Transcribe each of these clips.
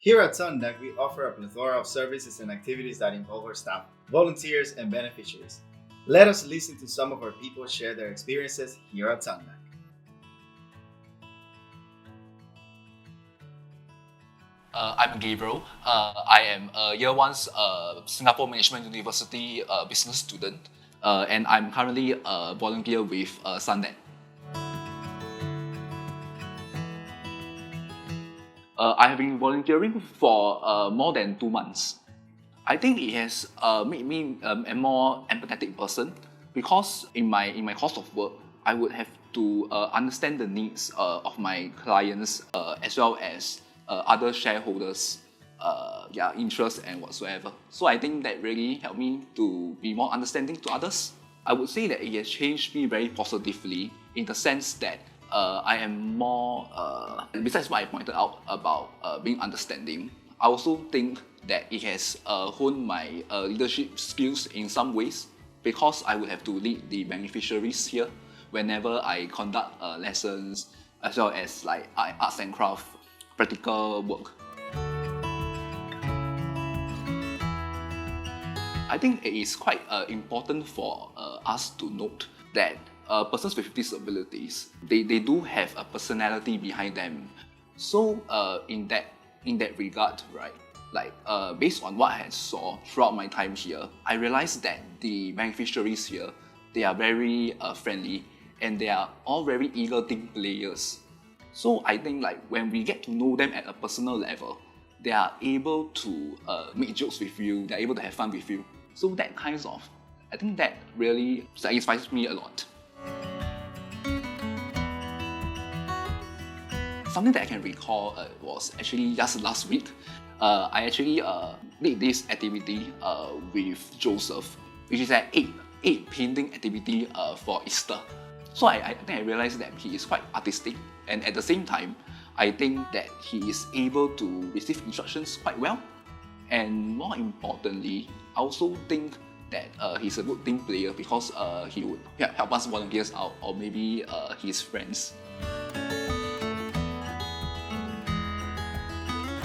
Here at SUN-DAC, we offer a plethora of services and activities that involve our staff, volunteers, and beneficiaries. Let us listen to some of our people share their experiences here at SUN-DAC. I'm Gabriel. I am a year one's Singapore Management University business student, and I'm currently a volunteer with SUN-DAC. I have been volunteering for more than 2 months. I think it has made me a more empathetic person because in my course of work, I would have to understand the needs of my clients as well as other shareholders, interests and whatsoever. So I think that really helped me to be more understanding to others. I would say that it has changed me very positively in the sense that I am more, besides what I pointed out about being understanding, I also think that it has honed my leadership skills in some ways because I would have to lead the beneficiaries here whenever I conduct lessons as well as like arts and craft practical work. I think it is quite important for us to note that persons with disabilities, they do have a personality behind them. So in that regard, right, like based on what I saw throughout my time here, I realized that the beneficiaries here, they are very friendly and they are all very eager team players. So I think like when we get to know them at a personal level, they are able to make jokes with you, they're able to have fun with you. So that kind of, I think that really satisfies me a lot. Something that I can recall was actually just last week. I actually did this activity with Joseph, which is an egg painting activity for Easter. So I think I realized that he is quite artistic, and at the same time, I think that he is able to receive instructions quite well. And more importantly, I also think that he's a good team player because he would help us volunteers out or maybe his friends.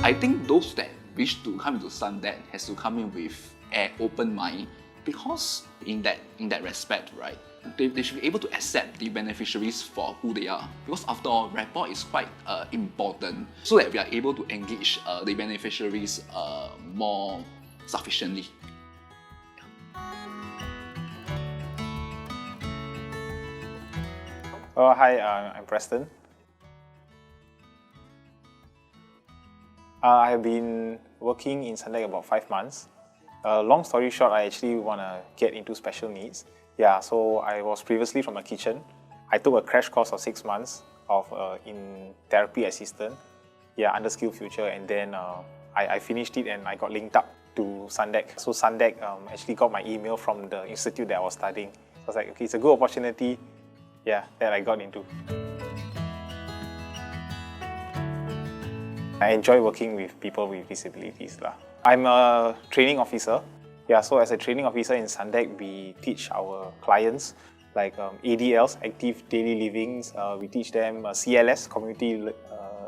I think those that wish to come into SUN-DAC has to come in with an open mind because in that respect, right, they should be able to accept the beneficiaries for who they are because after all, rapport is quite important so that we are able to engage the beneficiaries more sufficiently. Hi, I'm Preston. I have been working in SUN-DAC about 5 months. Long story short, I actually want to get into special needs. Yeah, so I was previously from a kitchen. I took a crash course of 6 months of in therapy assistant, under SkillsFuture, and then I finished it and I got linked up to SUN-DAC. So SUN-DAC actually got my email from the institute that I was studying. So I was like, okay, it's a good opportunity, that I got into. I enjoy working with people with disabilities. I'm a training officer. So as a training officer in SUN-DAC, we teach our clients like ADLs, Active Daily Livings. We teach them CLS, Community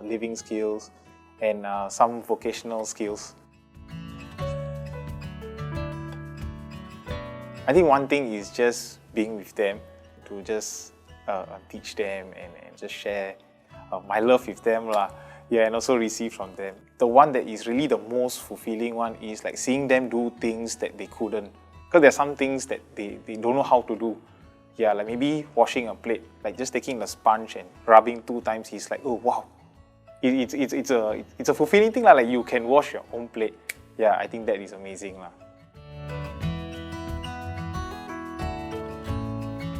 Living Skills, and some vocational skills. I think one thing is just being with them, to just teach them and just share my love with them. And also receive from them. The one that is really the most fulfilling one is like seeing them do things that they couldn't. Because there are some things that they don't know how to do. Like maybe washing a plate, like just taking the sponge and rubbing 2 times, he's like, oh wow. It's a fulfilling thing, like you can wash your own plate. I think that is amazing.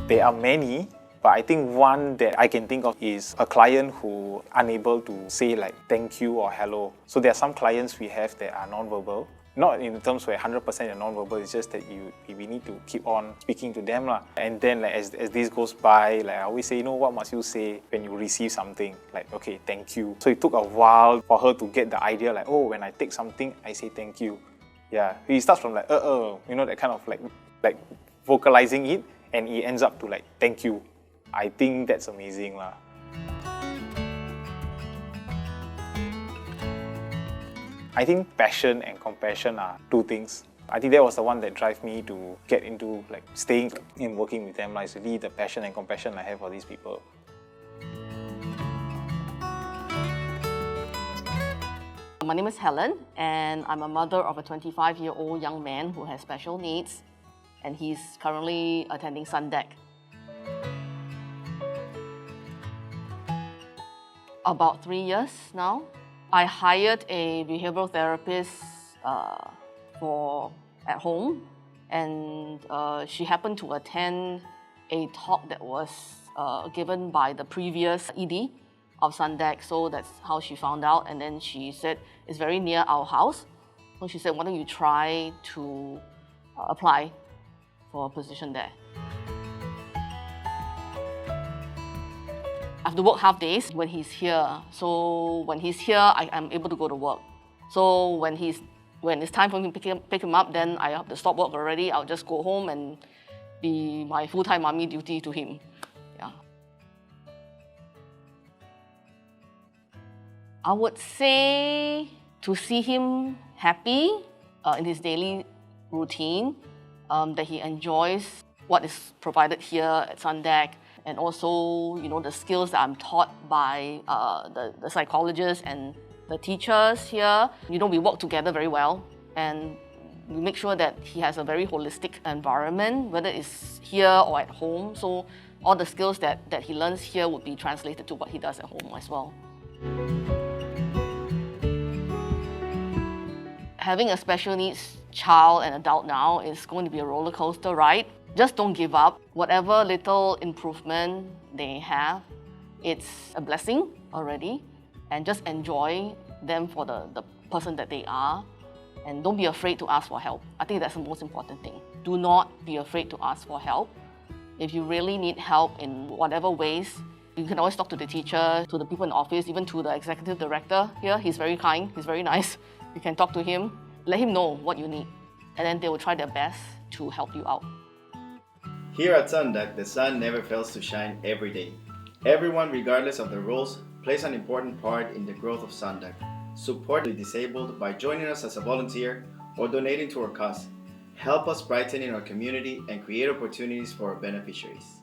There are many, but I think one that I can think of is a client who unable to say like thank you or hello. So there are some clients we have that are non-verbal. Not in terms where 100% are non-verbal, it's just that we need to keep on speaking to them. And then like, as this goes by, like I always say, what must you say when you receive something? Like, okay, thank you. So it took a while for her to get the idea like, oh, when I take something, I say thank you. It starts from like, that kind of like vocalizing it, and it ends up to like, thank you. I think that's amazing. I think passion and compassion are two things. I think that was the one that drive me to get into like staying and working with them. It's really the passion and compassion I have for these people. My name is Helen, and I'm a mother of a 25-year-old young man who has special needs, and he's currently attending SUN-DAC. About 3 years now. I hired a behavioral therapist at home, and she happened to attend a talk that was given by the previous ED of SUN-DAC, so that's how she found out. And then she said it's very near our house, so she said, why don't you try to apply for a position there. I have to work half days when he's here. So when he's here, I am able to go to work. So when it's time for me to pick him up, then I have to stop work already. I'll just go home and be my full-time mommy duty to him. Yeah. I would say to see him happy in his daily routine, that he enjoys what is provided here at SUN-DAC, and also, the skills that I'm taught by the psychologists and the teachers here. We work together very well, and we make sure that he has a very holistic environment, whether it's here or at home. So all the skills that he learns here would be translated to what he does at home as well. Having a special needs child and adult now is going to be a roller coaster ride. Just don't give up. Whatever little improvement they have, it's a blessing already. And just enjoy them for the person that they are. And don't be afraid to ask for help. I think that's the most important thing. Do not be afraid to ask for help. If you really need help in whatever ways, you can always talk to the teacher, to the people in the office, even to the executive director here. He's very kind, he's very nice. You can talk to him, let him know what you need, and then they will try their best to help you out. Here at SUN-DAC, the sun never fails to shine every day. Everyone, regardless of their roles, plays an important part in the growth of SUN-DAC. Support the disabled by joining us as a volunteer or donating to our cause. Help us brighten in our community and create opportunities for our beneficiaries.